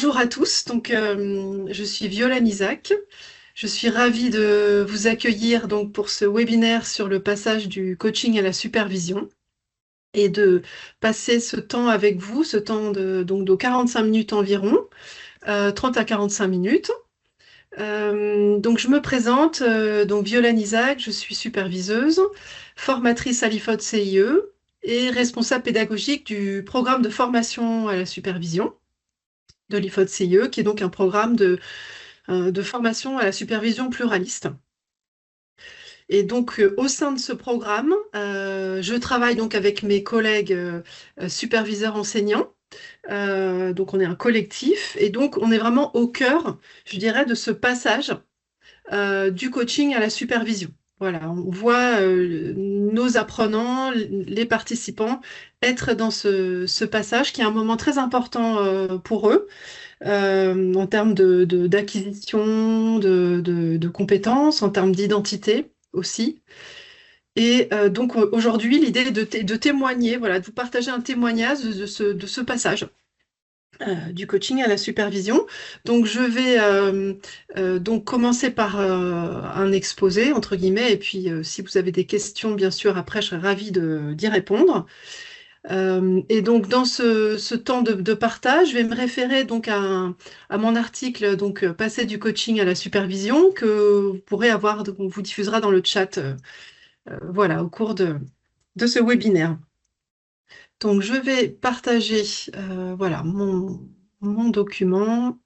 Bonjour à tous, je suis Violaine Isaac. Je suis ravie de vous accueillir pour ce webinaire sur le passage du coaching à la supervision et de passer ce temps avec vous, ce temps de 45 minutes environ, 30 à 45 minutes. Je me présente, Violaine Isaac, je suis superviseuse, formatrice à l'IFOD CIE et responsable pédagogique du programme de formation à la supervision de l'IFOD CIE, qui est donc un programme de formation à la supervision pluraliste. Et au sein de ce programme, je travaille donc avec mes collègues superviseurs enseignants. On est un collectif et donc on est vraiment au cœur, je dirais, de ce passage du coaching à la supervision. Voilà, on voit nos apprenants, les participants, être dans ce passage qui est un moment très important pour eux en termes d'acquisition de compétences, en termes d'identité aussi. Aujourd'hui, l'idée est de témoigner, voilà, de vous partager un témoignage de ce passage du coaching à la supervision. Donc je vais commencer par un exposé, entre guillemets, et puis si vous avez des questions, bien sûr, après, je serai ravie d'y répondre. Dans ce temps de partage, je vais me référer à mon article Passer du coaching à la supervision que vous pourrez avoir, on vous diffusera dans le chat voilà, au cours de ce webinaire. Donc je vais partager voilà, mon document.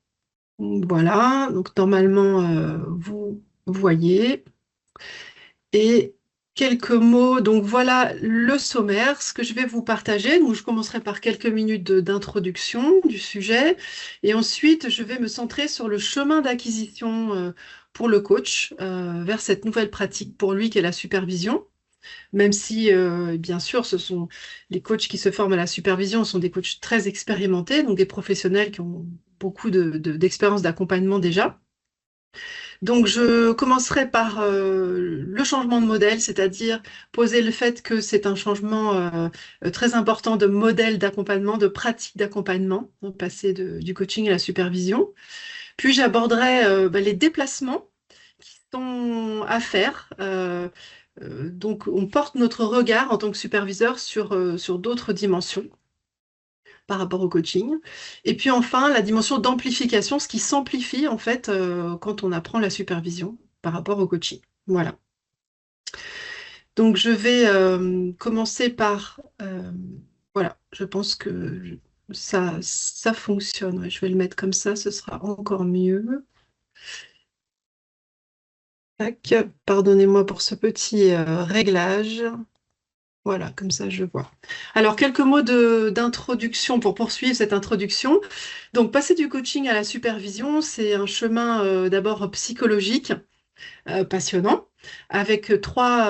Voilà, donc normalement vous voyez. Et quelques mots, donc voilà le sommaire, ce que je vais vous partager. Donc, je commencerai par quelques minutes d'introduction du sujet et ensuite je vais me centrer sur le chemin d'acquisition pour le coach vers cette nouvelle pratique pour lui qui est la supervision. Même si, bien sûr, ce sont les coachs qui se forment à la supervision sont des coachs très expérimentés, donc des professionnels qui ont beaucoup d'expérience d'accompagnement déjà. Donc, je commencerai par le changement de modèle, c'est-à-dire poser le fait que c'est un changement très important de modèle d'accompagnement, de pratique d'accompagnement, passer du coaching à la supervision. Puis, j'aborderai les déplacements qui sont à faire. On porte notre regard en tant que superviseur sur d'autres dimensions par rapport au coaching. Et puis enfin, la dimension d'amplification, ce qui s'amplifie en fait quand on apprend la supervision par rapport au coaching. Voilà. Donc je vais commencer par... voilà, je pense que ça fonctionne. Ouais, je vais le mettre comme ça, ce sera encore mieux. Tac, pardonnez-moi pour ce petit réglage. Voilà, comme ça je vois. Alors, quelques mots d'introduction pour poursuivre cette introduction. Donc, passer du coaching à la supervision, c'est un chemin d'abord psychologique, passionnant, avec trois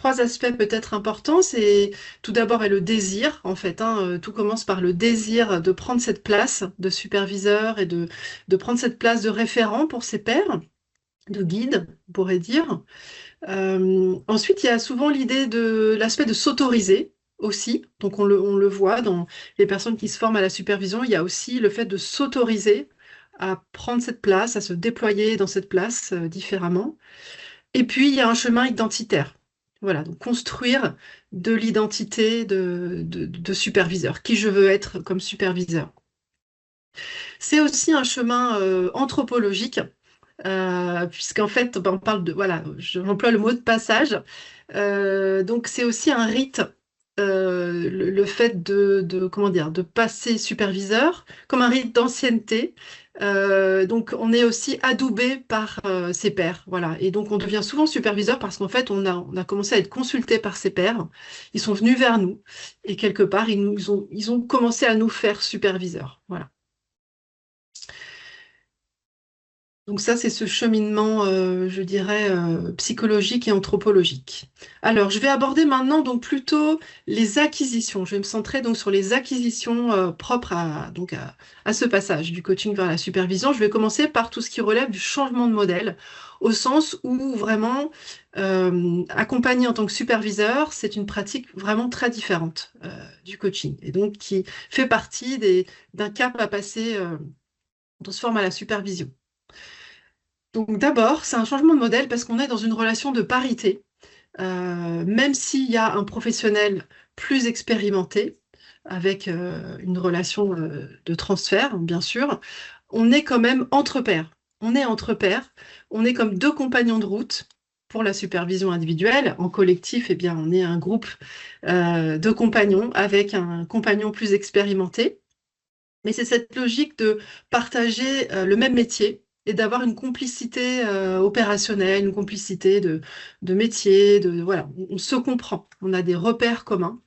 aspects peut-être importants. C'est tout d'abord est le désir, en fait. Tout commence par le désir de prendre cette place de superviseur et de prendre cette place de référent pour ses pairs, de guide, on pourrait dire. Ensuite, il y a souvent l'idée de l'aspect de s'autoriser aussi. Donc, on le voit dans les personnes qui se forment à la supervision. Il y a aussi le fait de s'autoriser à prendre cette place, à se déployer dans cette place différemment. Et puis, il y a un chemin identitaire. Voilà, donc construire de l'identité de superviseur. Qui je veux être comme superviseur. C'est aussi un chemin anthropologique puisqu'en fait, on parle de, voilà, j'emploie le mot de passage. Donc, c'est aussi un rite, le fait comment dire, de passer superviseur, comme un rite d'ancienneté. Donc, on est aussi adoubé par ses pairs, voilà. Et donc, on devient souvent superviseur parce qu'en fait, on a commencé à être consulté par ses pairs. Ils sont venus vers nous et quelque part, ils ont commencé à nous faire superviseurs, voilà. Donc ça, c'est ce cheminement, je dirais, psychologique et anthropologique. Alors, je vais aborder maintenant donc plutôt les acquisitions. Je vais me centrer donc sur les acquisitions propres à ce passage du coaching vers la supervision. Je vais commencer par tout ce qui relève du changement de modèle, au sens où vraiment accompagner en tant que superviseur, c'est une pratique vraiment très différente du coaching et donc qui fait partie d'un cap à passer. quand on se forme à la supervision. Donc d'abord, c'est un changement de modèle parce qu'on est dans une relation de parité. Même s'il y a un professionnel plus expérimenté, avec une relation de transfert, bien sûr, on est quand même entre pairs. On est entre pairs, on est comme deux compagnons de route pour la supervision individuelle. En collectif, eh bien, on est un groupe de compagnons avec un compagnon plus expérimenté. Mais c'est cette logique de partager le même métier et d'avoir une complicité opérationnelle, une complicité de métier, voilà, on se comprend, on a des repères communs.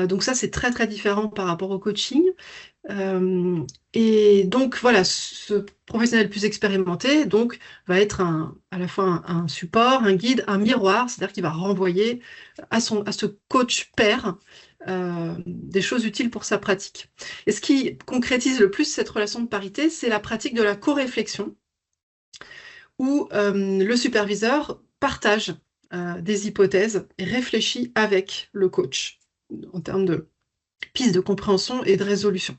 Donc ça, c'est très très différent par rapport au coaching. Euh, et donc voilà, ce professionnel plus expérimenté donc va être à la fois un support, un guide, un miroir, c'est-à-dire qu'il va renvoyer à ce coach pair des choses utiles pour sa pratique. Et ce qui concrétise le plus cette relation de parité, c'est la pratique de la co-réflexion, où le superviseur partage des hypothèses et réfléchit avec le coach en termes de pistes de compréhension et de résolution.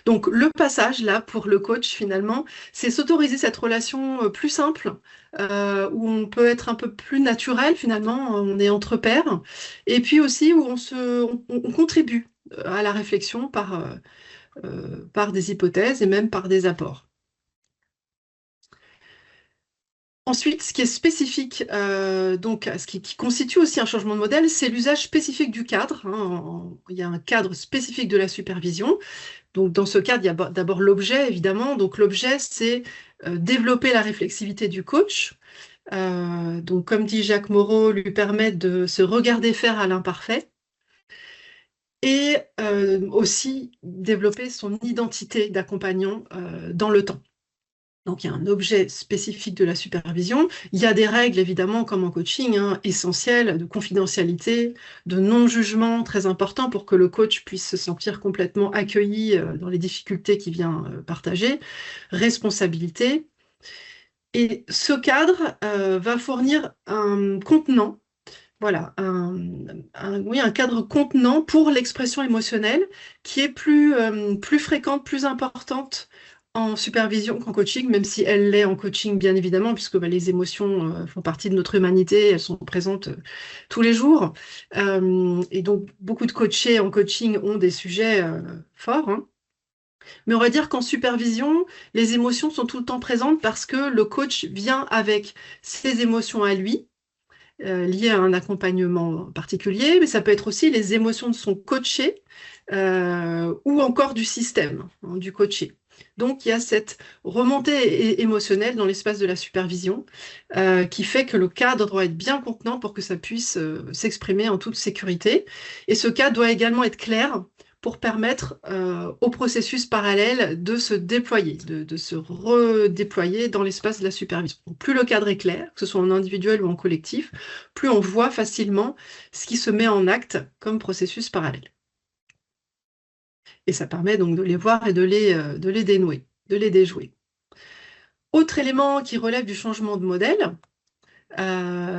Donc le passage là pour le coach finalement, c'est s'autoriser cette relation plus simple, où on peut être un peu plus naturel finalement, on est entre pairs, et puis aussi où on contribue à la réflexion par des hypothèses et même par des apports. Ensuite, ce qui est spécifique, donc qui constitue aussi un changement de modèle, c'est l'usage spécifique du cadre, hein. Il y a un cadre spécifique de la supervision. Donc, dans ce cadre, il y a d'abord l'objet, évidemment. Donc, l'objet, c'est développer la réflexivité du coach. Donc, comme dit Jacques Moreau, lui permettre de se regarder faire à l'imparfait et aussi développer son identité d'accompagnant dans le temps. Donc, il y a un objet spécifique de la supervision. Il y a des règles, évidemment, comme en coaching, hein, essentielles, de confidentialité, de non-jugement, très important pour que le coach puisse se sentir complètement accueilli dans les difficultés qu'il vient partager, responsabilité. Et ce cadre va fournir un contenant, voilà, oui, un cadre contenant pour l'expression émotionnelle qui est plus fréquente, plus importante en supervision qu'en coaching, même si elle l'est en coaching, bien évidemment, puisque bah, les émotions font partie de notre humanité, elles sont présentes tous les jours. Et donc, beaucoup de coachés en coaching ont des sujets forts, hein. Mais on va dire qu'en supervision, les émotions sont tout le temps présentes parce que le coach vient avec ses émotions à lui, liées à un accompagnement particulier, mais ça peut être aussi les émotions de son coaché ou encore du système, hein, du coaché. Donc, il y a cette remontée émotionnelle dans l'espace de la supervision qui fait que le cadre doit être bien contenant pour que ça puisse s'exprimer en toute sécurité. Et ce cadre doit également être clair pour permettre au processus parallèle de se déployer, de se redéployer dans l'espace de la supervision. Donc, plus le cadre est clair, que ce soit en individuel ou en collectif, plus on voit facilement ce qui se met en acte comme processus parallèle. Et ça permet donc de les voir et de les dénouer, de les déjouer. Autre élément qui relève du changement de modèle,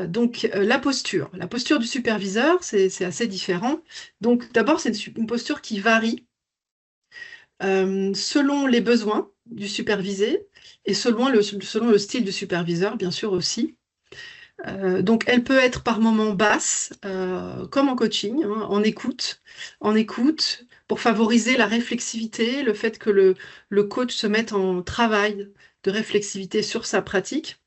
donc la posture. La posture du superviseur, c'est assez différent. Donc d'abord, c'est une posture qui varie selon les besoins du supervisé et selon le style du superviseur, bien sûr aussi. Donc, elle peut être par moments basse, comme en coaching, hein, en écoute, pour favoriser la réflexivité, le fait que le coach se mette en travail de réflexivité sur sa pratique.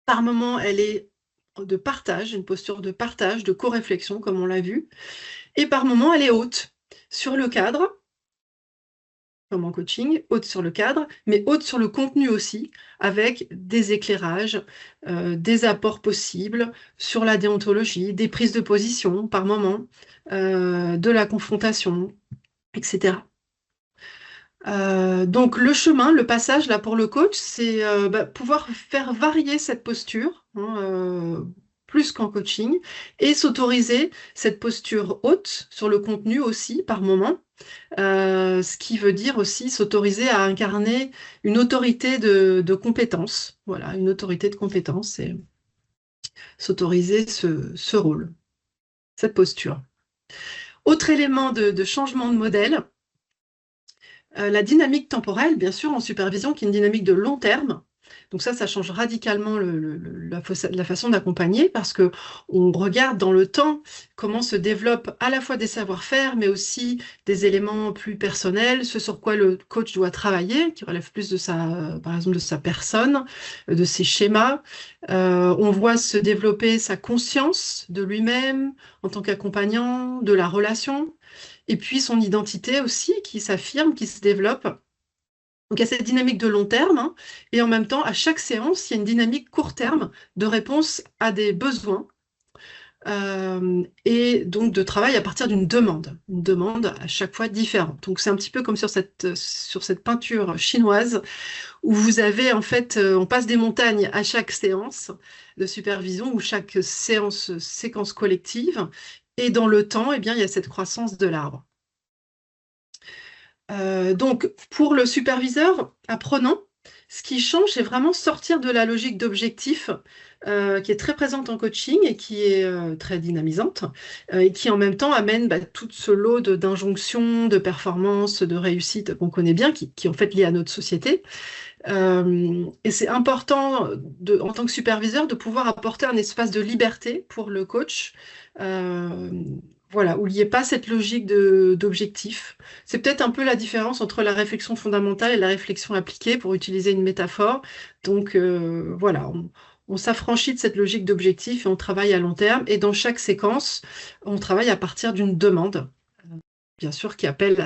Par moments, elle est de partage, une posture de partage, de co-réflexion, comme on l'a vu. Et par moments, elle est haute sur le cadre, comme en coaching, haute sur le cadre, mais haute sur le contenu aussi, avec des éclairages, des apports possibles sur la déontologie, des prises de position par moment, de la confrontation, etc. Donc le chemin, le passage là pour le coach, c'est pouvoir faire varier cette posture, hein, plus qu'en coaching, et s'autoriser cette posture haute sur le contenu aussi par moment, ce qui veut dire aussi s'autoriser à incarner une autorité de compétence, voilà, une autorité de compétence, et s'autoriser ce rôle, cette posture. Autre élément de changement de modèle, La dynamique temporelle, bien sûr, en supervision, qui est une dynamique de long terme. Donc ça change radicalement la façon d'accompagner parce que on regarde dans le temps comment se développent à la fois des savoir-faire, mais aussi des éléments plus personnels, ce sur quoi le coach doit travailler, qui relève plus de par exemple, de sa personne, de ses schémas. On voit se développer sa conscience de lui-même en tant qu'accompagnant, de la relation. Et puis son identité aussi qui s'affirme, qui se développe. Donc il y a cette dynamique de long terme, hein, et en même temps, à chaque séance, il y a une dynamique court terme de réponse à des besoins, et donc de travail à partir d'une demande, une demande à chaque fois différente. Donc c'est un petit peu comme sur cette peinture chinoise où vous avez en fait, on passe des montagnes à chaque séance de supervision ou chaque séquence collective, et dans le temps, eh bien, il y a cette croissance de l'arbre. Donc, pour le superviseur apprenant, ce qui change, c'est vraiment sortir de la logique d'objectif qui est très présente en coaching et qui est très dynamisante et qui en même temps amène tout ce lot d'injonctions, de performances, de réussite qu'on connaît bien, qui est en fait lié à notre société. Et c'est important en tant que superviseur de pouvoir apporter un espace de liberté pour le coach. Euh, voilà, où il n'y ait pas cette logique d'objectif. C'est peut-être un peu la différence entre la réflexion fondamentale et la réflexion appliquée, pour utiliser une métaphore. Donc voilà, on s'affranchit de cette logique d'objectif et on travaille à long terme. Et dans chaque séquence, on travaille à partir d'une demande, bien sûr, qui appelle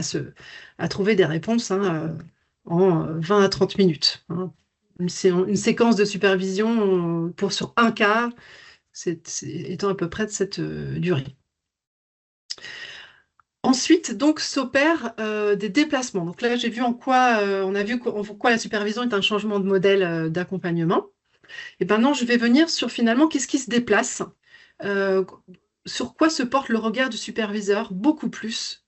à trouver des réponses, hein, en 20 à 30 minutes, hein. Une séquence de supervision sur un cas, étant à peu près de cette durée. Ensuite, donc, s'opèrent des déplacements. Donc là, on a vu en quoi la supervision est un changement de modèle d'accompagnement. Et maintenant, je vais venir sur finalement qu'est-ce qui se déplace, euh, sur quoi se porte le regard du superviseur, beaucoup plus,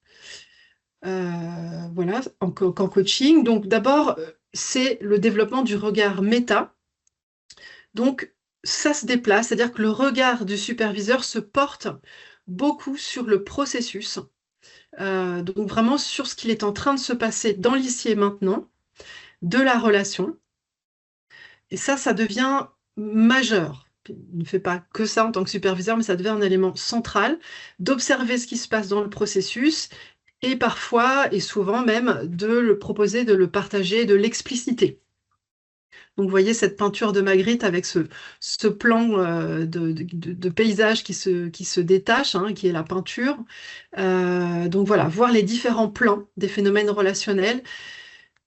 voilà, qu'en coaching. Donc d'abord, c'est le développement du regard méta. Donc ça se déplace, c'est-à-dire que le regard du superviseur se porte beaucoup sur le processus. Donc vraiment sur ce qu'il est en train de se passer dans l'ici et maintenant, de la relation. Et ça devient majeur. Il ne fait pas que ça en tant que superviseur, mais ça devient un élément central d'observer ce qui se passe dans le processus et parfois, et souvent même, de le proposer, de le partager, de l'expliciter. Donc vous voyez cette peinture de Magritte avec ce plan de paysage qui se détache, hein, qui est la peinture. Donc voilà, voir les différents plans des phénomènes relationnels.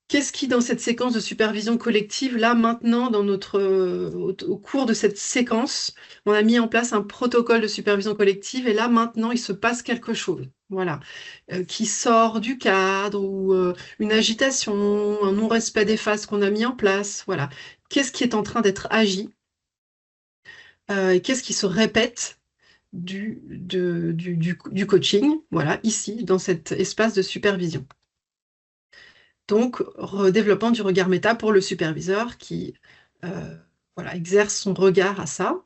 Qu'est-ce qui, dans cette séquence de supervision collective, là, maintenant, au cours de cette séquence, on a mis en place un protocole de supervision collective et là, maintenant, il se passe quelque chose, voilà, qui sort du cadre ou une agitation, un non-respect des phases qu'on a mis en place, voilà. Qu'est-ce qui est en train d'être agi et qu'est-ce qui se répète du coaching, voilà, ici, dans cet espace de supervision. Donc, développement du regard méta pour le superviseur qui voilà, exerce son regard à ça.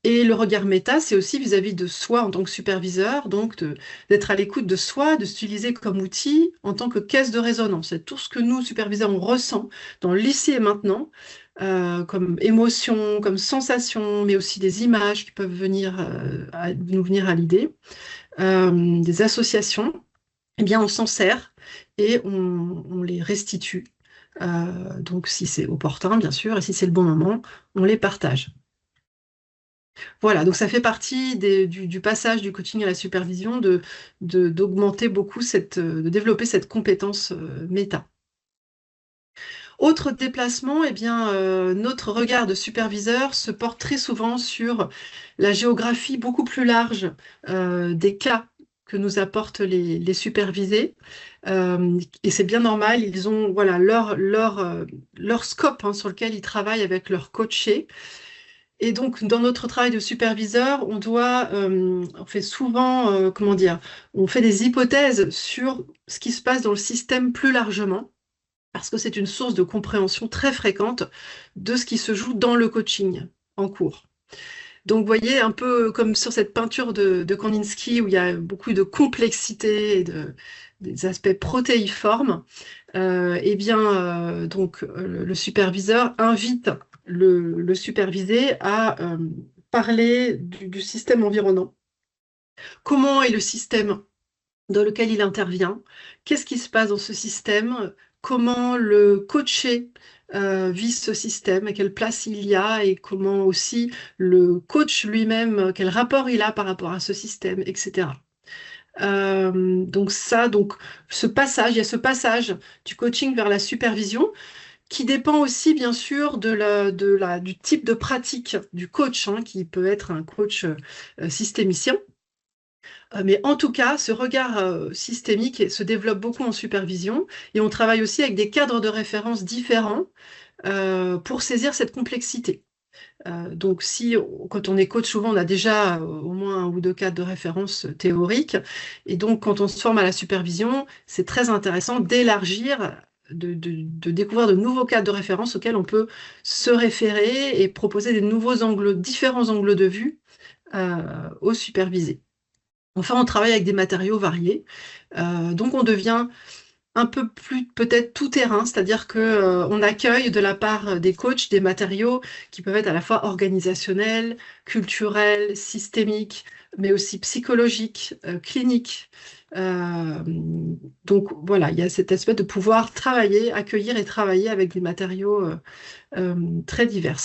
Et le regard méta, c'est aussi vis-à-vis de soi en tant que superviseur, donc d'être à l'écoute de soi, de s'utiliser comme outil en tant que caisse de résonance. C'est tout ce que nous, superviseurs, on ressent dans l'ici et maintenant, comme émotion, comme sensation, mais aussi des images qui peuvent nous venir à l'idée, des associations. Eh bien, on s'en sert et on les restitue. Donc, si c'est opportun, bien sûr, et si c'est le bon moment, on les partage. Voilà, donc ça fait partie du passage du coaching à la supervision, d'augmenter beaucoup de développer cette compétence méta. Autre déplacement, eh bien, notre regard de superviseur se porte très souvent sur la géographie beaucoup plus large des cas que nous apportent les supervisés. Et c'est bien normal, ils ont voilà, leur scope, hein, sur lequel ils travaillent avec leurs coachés. Et donc, dans notre travail de superviseur, on fait souvent, comment dire, on fait des hypothèses sur ce qui se passe dans le système plus largement, parce que c'est une source de compréhension très fréquente de ce qui se joue dans le coaching en cours. Donc, vous voyez, un peu comme sur cette peinture de Kandinsky où il y a beaucoup de complexité et des aspects protéiformes, eh bien, donc, le superviseur invite le supervisé à parler du système environnant. Comment est le système dans lequel il intervient? Qu'est-ce qui se passe dans ce système? Comment le coacher vit ce système? À quelle place il y a? Et comment aussi le coach lui-même, quel rapport il a par rapport à ce système, etc. Donc ça, donc il y a ce passage du coaching vers la supervision qui dépend aussi bien sûr du type de pratique du coach, hein, qui peut être un coach systémicien. Mais en tout cas, ce regard systémique se développe beaucoup en supervision et on travaille aussi avec des cadres de référence différents pour saisir cette complexité. Donc, quand on est coach, souvent on a déjà au moins un ou deux cadres de référence théoriques. Et donc, quand on se forme à la supervision, c'est très intéressant d'élargir, de découvrir de nouveaux cadres de référence auxquels on peut se référer et proposer différents angles de vue aux supervisés. Enfin, on travaille avec des matériaux variés. Donc, on devient un peu plus peut-être tout terrain, c'est-à-dire que on accueille de la part des coachs des matériaux qui peuvent être à la fois organisationnels, culturels, systémiques, mais aussi psychologiques, cliniques. Euh, donc voilà, il y a cet aspect de pouvoir travailler, accueillir et travailler avec des matériaux très divers.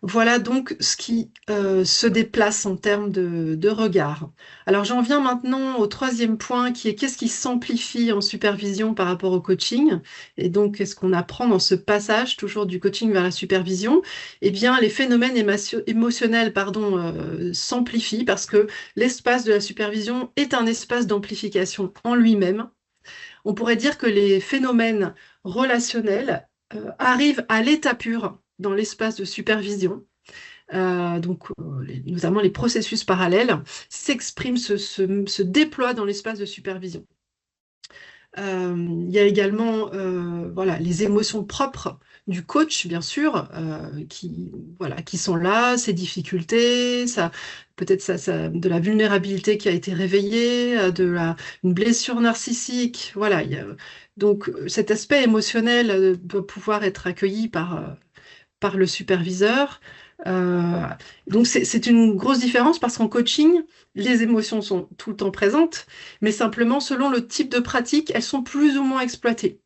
Voilà donc ce qui se déplace en termes de regard. Alors j'en viens maintenant au troisième point qui est qu'est-ce qui s'amplifie en supervision par rapport au coaching et donc qu'est-ce qu'on apprend dans ce passage toujours du coaching vers la supervision? Eh bien les phénomènes émotionnels s'amplifient parce que l'espace de la supervision est un espace d'amplification en lui-même. On pourrait dire que les phénomènes relationnels arrivent à l'état pur dans l'espace de supervision. Notamment les processus parallèles s'expriment, se déploient dans l'espace de supervision. Il y a également voilà, les émotions propres du coach, bien sûr, qui sont là, ses difficultés, peut-être de la vulnérabilité qui a été réveillée, une blessure narcissique. Voilà, donc cet aspect émotionnel doit pouvoir être accueilli par le superviseur. Euh, donc c'est une grosse différence parce qu'en coaching, les émotions sont tout le temps présentes, mais simplement selon le type de pratique, elles sont plus ou moins exploitées,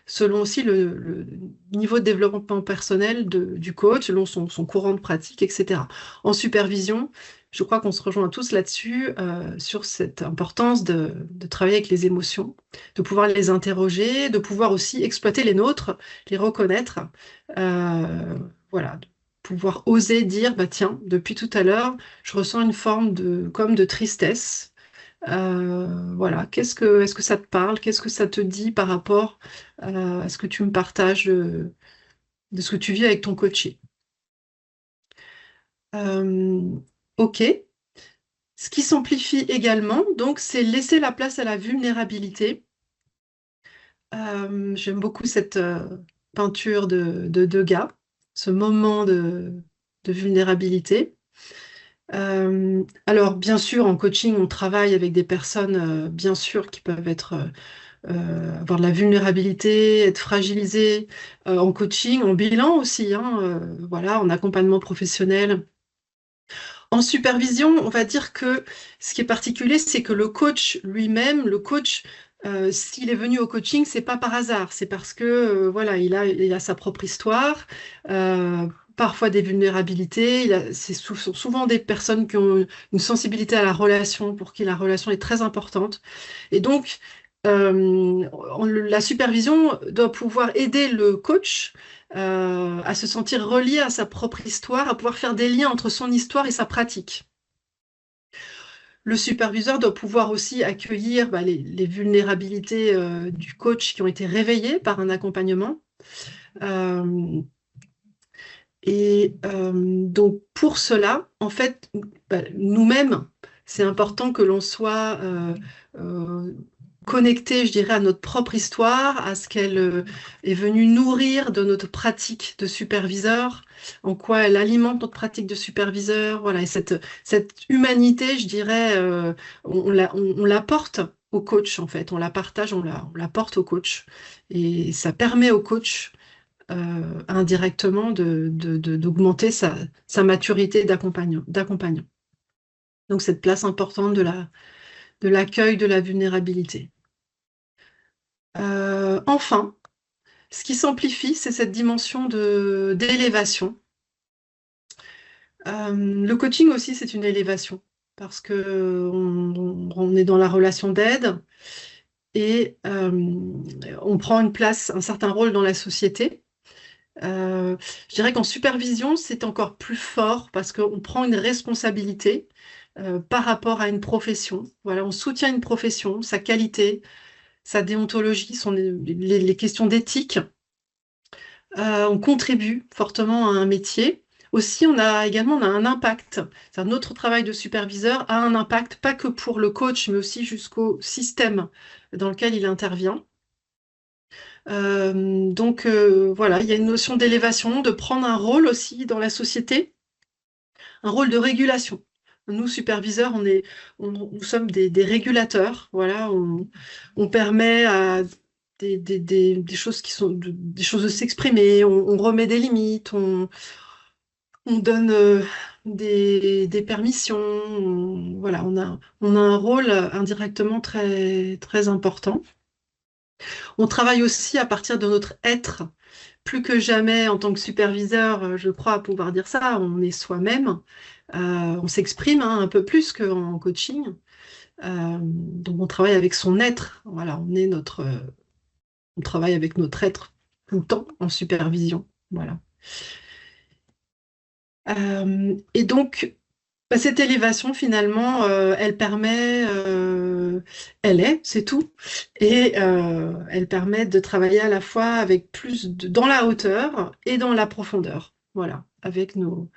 selon aussi le niveau de développement personnel du coach, selon son courant de pratique, etc. En supervision, je crois qu'on se rejoint tous là-dessus, sur cette importance de travailler avec les émotions, de pouvoir les interroger, de pouvoir aussi exploiter les nôtres, les reconnaître, voilà, de pouvoir oser dire, bah tiens, depuis tout à l'heure, je ressens une forme comme de tristesse. Voilà, est-ce que ça te parle? Qu'est-ce que ça te dit par rapport à ce que tu me partages de ce que tu vis avec ton coaché? Euh, ok. Ce qui s'amplifie également, donc, c'est laisser la place à la vulnérabilité. J'aime beaucoup cette peinture de Degas, ce moment de vulnérabilité. Alors, bien sûr, en coaching, on travaille avec des personnes, bien sûr, qui peuvent avoir de la vulnérabilité, être fragilisées en coaching, en bilan aussi, hein, voilà, en accompagnement professionnel. En supervision, on va dire que ce qui est particulier, c'est que le coach lui-même, s'il est venu au coaching, c'est pas par hasard, c'est parce que voilà, il a sa propre histoire, parfois des vulnérabilités. Sont souvent des personnes qui ont une sensibilité à la relation, pour qui la relation est très importante. Et donc, la supervision doit pouvoir aider le coach à se sentir relié à sa propre histoire, à pouvoir faire des liens entre son histoire et sa pratique. Le superviseur doit pouvoir aussi accueillir les vulnérabilités du coach qui ont été réveillées par un accompagnement. Euh, donc pour cela, en fait, nous-mêmes, c'est important que l'on soit connecter, je dirais, à notre propre histoire, à ce qu'elle est venue nourrir de notre pratique de superviseur, en quoi elle alimente notre pratique de superviseur. Voilà, et cette humanité, je dirais, on la porte au coach, en fait. On la partage, on la porte au coach. Et ça permet au coach, indirectement, d'augmenter sa maturité d'accompagnant. Donc, cette place importante de l'accueil de la vulnérabilité. Enfin, ce qui s'amplifie, c'est cette dimension d'élévation. Le coaching aussi, c'est une élévation parce que on est dans la relation d'aide et on prend une place, un certain rôle dans la société. Je dirais qu'en supervision, c'est encore plus fort parce qu'on prend une responsabilité par rapport à une profession. Voilà, on soutient une profession, sa qualité, sa déontologie, les questions d'éthique. On contribue fortement à un métier. Aussi, on a un impact. Notre travail de superviseur a un impact, pas que pour le coach, mais aussi jusqu'au système dans lequel il intervient. Voilà, il y a une notion d'élévation, de prendre un rôle aussi dans la société, un rôle de régulation. Nous, superviseurs, nous sommes des régulateurs. Voilà, on permet à des choses des choses de s'exprimer, on remet des limites, on donne des permissions. Voilà, on a un rôle indirectement très, très important. On travaille aussi à partir de notre être. Plus que jamais, en tant que superviseur, je crois pouvoir dire ça, on est soi-même. On s'exprime, hein, un peu plus qu'en coaching. Donc on travaille avec son être. Voilà, on travaille avec notre être tout le temps en supervision. Voilà. Et donc, cette élévation, finalement, elle permet, c'est tout, et elle permet de travailler à la fois avec dans la hauteur et dans la profondeur, voilà, avec nos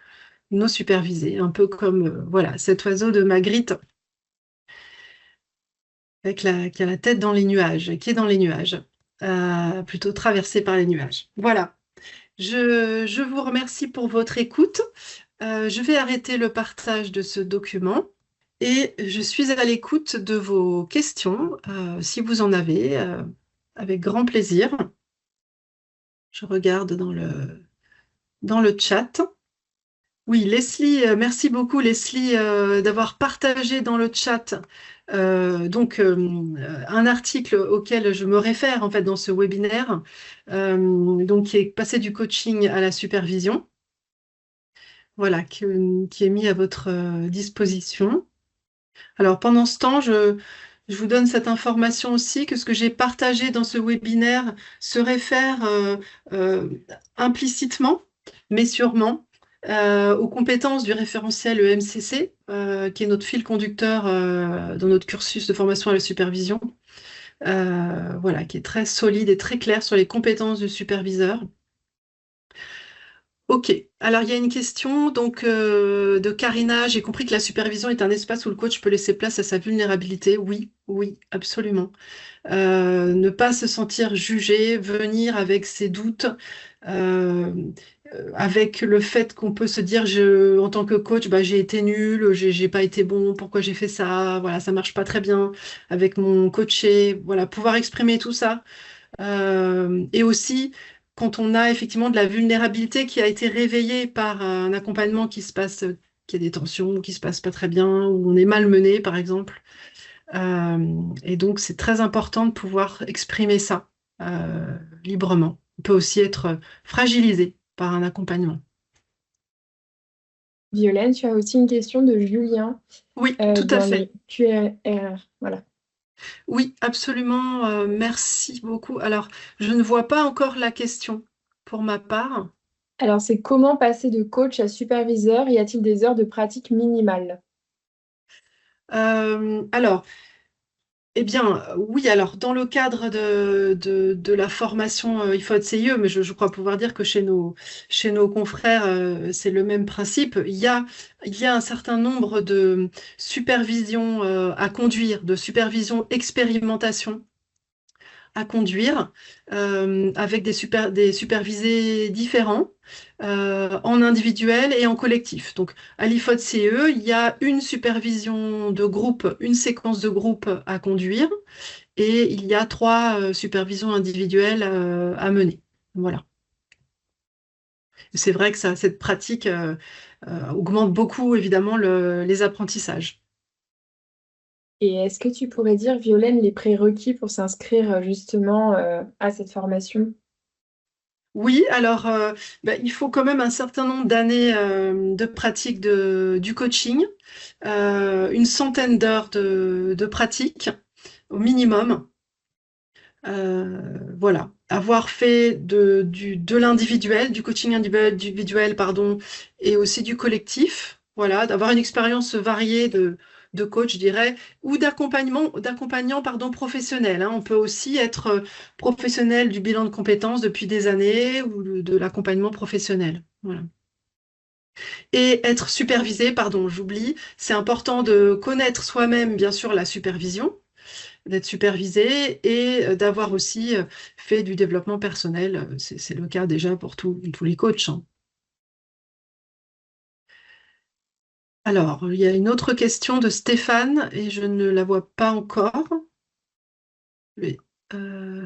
supervisés, un peu comme, voilà, cet oiseau de Magritte qui a la tête dans les nuages, qui est dans les nuages, plutôt traversé par les nuages. Voilà. Je vous remercie pour votre écoute. Je vais arrêter le partage de ce document et je suis à l'écoute de vos questions, si vous en avez, avec grand plaisir. Je regarde dans le chat. Oui, Leslie, merci beaucoup Leslie d'avoir partagé dans le chat un article auquel je me réfère en fait dans ce webinaire, donc qui est passé du coaching à la supervision. Voilà, qui est mis à votre disposition. Alors, pendant ce temps, je vous donne cette information aussi que ce que j'ai partagé dans ce webinaire se réfère euh, implicitement, mais sûrement, aux compétences du référentiel EMCC, qui est notre fil conducteur dans notre cursus de formation à la supervision, voilà, qui est très solide et très clair sur les compétences du superviseur. Ok, alors il y a une question donc de Karina. J'ai compris que la supervision est un espace où le coach peut laisser place à sa vulnérabilité. Oui, oui, absolument. Ne pas se sentir jugé, venir avec ses doutes, euh, avec le fait qu'on peut se dire, en tant que coach, bah, j'ai été nul, j'ai pas été bon, pourquoi j'ai fait ça, voilà, ça marche pas très bien avec mon coaché, voilà, pouvoir exprimer tout ça. Et aussi, quand on a effectivement de la vulnérabilité qui a été réveillée par un accompagnement qui a des tensions, qui se passe pas très bien, où on est malmené, par exemple. Et donc, c'est très important de pouvoir exprimer ça librement. On peut aussi être fragilisé par un accompagnement. Violaine, tu as aussi une question de Julien Oui, tout à dans fait. les QRR. Voilà. Oui, absolument. Merci beaucoup. Alors, je ne vois pas encore la question pour ma part. Alors, c'est comment passer de coach à superviseur? Y a-t-il des heures de pratique minimales? Alors, Eh bien, oui, alors dans le cadre de la formation IFOD-CIE, mais je crois pouvoir dire que chez nos confrères, c'est le même principe, il y a un certain nombre de supervisions à conduire, de supervision expérimentation à conduire avec des supervisés différents en individuel et en collectif. Donc, à l'IFOD-CE, il y a une supervision de groupe, une séquence de groupe à conduire et il y a trois supervisions individuelles à mener. Voilà. C'est vrai que cette pratique augmente beaucoup, évidemment, les apprentissages. Et est-ce que tu pourrais dire, Violaine, les prérequis pour s'inscrire justement à cette formation? Oui, alors il faut quand même un certain nombre d'années de pratique du coaching, une centaine d'heures de pratique au minimum. Voilà, avoir fait de l'individuel, du coaching individuel, pardon, et aussi du collectif. Voilà, d'avoir une expérience variée de coach, je dirais, ou d'accompagnant, pardon, professionnel, hein. On peut aussi être professionnel du bilan de compétences depuis des années ou de l'accompagnement professionnel. Voilà. Et être supervisé, pardon, j'oublie, c'est important de connaître soi-même, bien sûr, la supervision, d'être supervisé et d'avoir aussi fait du développement personnel. C'est le cas déjà pour tous les coachs, hein. Alors, il y a une autre question de Stéphane et je ne la vois pas encore. Mais, euh,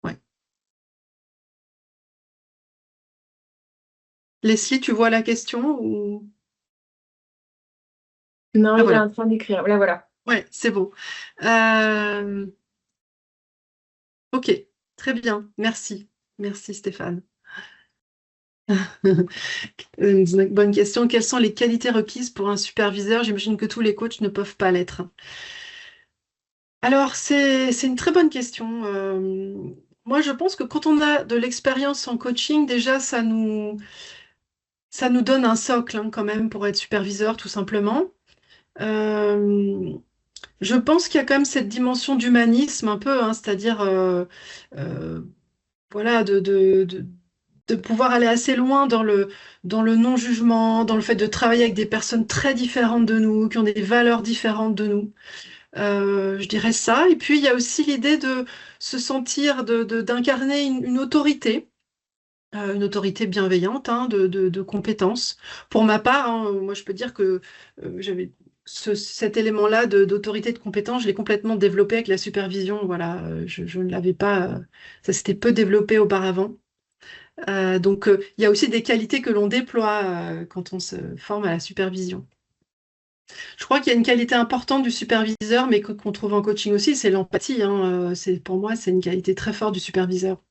ouais. Leslie, tu vois la question ou... Non, Ah il est voilà, en train d'écrire. Voilà, voilà. ouais, c'est bon. Euh, ok, très bien, merci. Merci Stéphane. Une bonne question. Quelles sont les qualités requises pour un superviseur? J'imagine que tous les coachs ne peuvent pas l'être. Alors, c'est une très bonne question. Moi, je pense que quand on a de l'expérience en coaching, déjà, ça nous donne un socle hein, quand même pour être superviseur, tout simplement. Euh, je pense qu'il y a quand même cette dimension d'humanisme un peu, hein, c'est-à-dire euh, voilà, de pouvoir aller assez loin dans le non-jugement, dans le fait de travailler avec des personnes très différentes de nous, qui ont des valeurs différentes de nous. Je dirais ça. Et puis, il y a aussi l'idée de se sentir, d'incarner une autorité bienveillante, hein, de compétence. Pour ma part, hein, moi, je peux dire que j'avais cet élément-là d'autorité de compétence, je l'ai complètement développé avec la supervision. Voilà, je ne l'avais pas, ça s'était peu développé auparavant. Donc, il y a aussi des qualités que l'on déploie quand on se forme à la supervision. Je crois qu'il y a une qualité importante du superviseur, mais qu'on trouve en coaching aussi, c'est l'empathie, hein. Pour moi, c'est une qualité très forte du superviseur.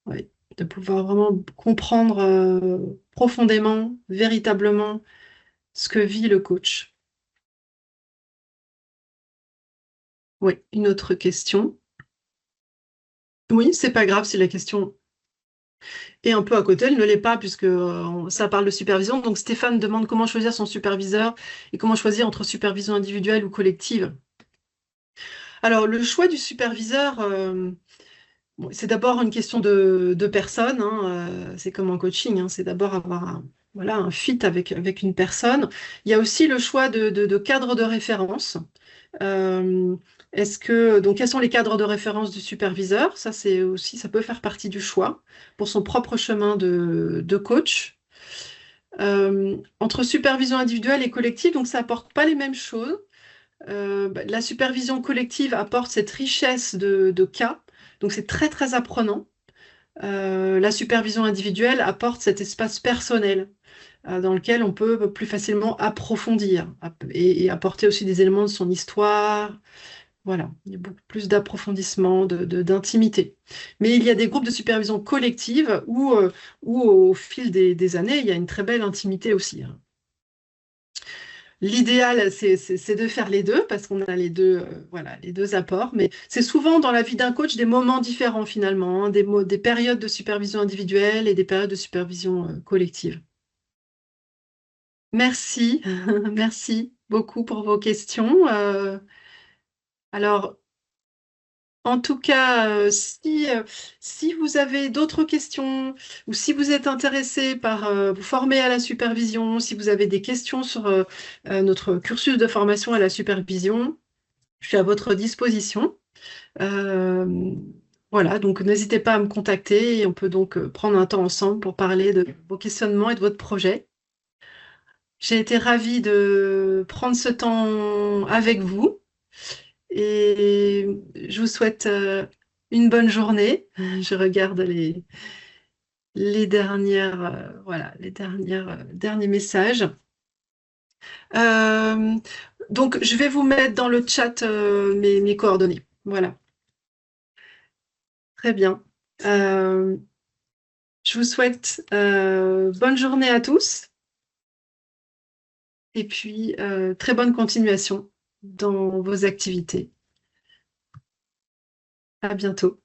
Ouais. De pouvoir vraiment comprendre profondément, véritablement, ce que vit le coach. Oui, une autre question. Oui, c'est pas grave si la question est un peu à côté, elle ne l'est pas puisque ça parle de supervision. Donc Stéphane demande comment choisir son superviseur et comment choisir entre supervision individuelle ou collective. Alors, le choix du superviseur, bon, c'est d'abord une question de personne, hein, c'est comme en coaching, hein, c'est d'abord avoir voilà, un fit avec une personne. Il y a aussi le choix de cadre de référence. Euh, donc, quels sont les cadres de référence du superviseur? Ça, c'est aussi, ça peut faire partie du choix pour son propre chemin de coach. Entre supervision individuelle et collective, donc ça apporte pas les mêmes choses. La supervision collective apporte cette richesse de cas, donc c'est très très apprenant. La supervision individuelle apporte cet espace personnel dans lequel on peut plus facilement approfondir et apporter aussi des éléments de son histoire. Voilà, il y a beaucoup plus d'approfondissement, d'intimité. Mais il y a des groupes de supervision collective où au fil des années, il y a une très belle intimité aussi, hein. L'idéal, c'est de faire les deux parce qu'on a les deux, voilà, les deux apports. Mais c'est souvent dans la vie d'un coach des moments différents finalement, hein, des périodes de supervision individuelle et des périodes de supervision collective. Merci, merci beaucoup pour vos questions. Alors, en tout cas, si vous avez d'autres questions ou si vous êtes intéressé par vous former à la supervision, si vous avez des questions sur notre cursus de formation à la supervision, je suis à votre disposition. Euh, voilà, donc n'hésitez pas à me contacter et on peut donc prendre un temps ensemble pour parler de vos questionnements et de votre projet. J'ai été ravie de prendre ce temps avec vous et je vous souhaite une bonne journée. Je regarde les dernières, voilà, derniers messages. Euh, donc, je vais vous mettre dans le chat mes coordonnées. Voilà, très bien. Euh, je vous souhaite bonne journée à tous et puis très bonne continuation dans vos activités. À bientôt.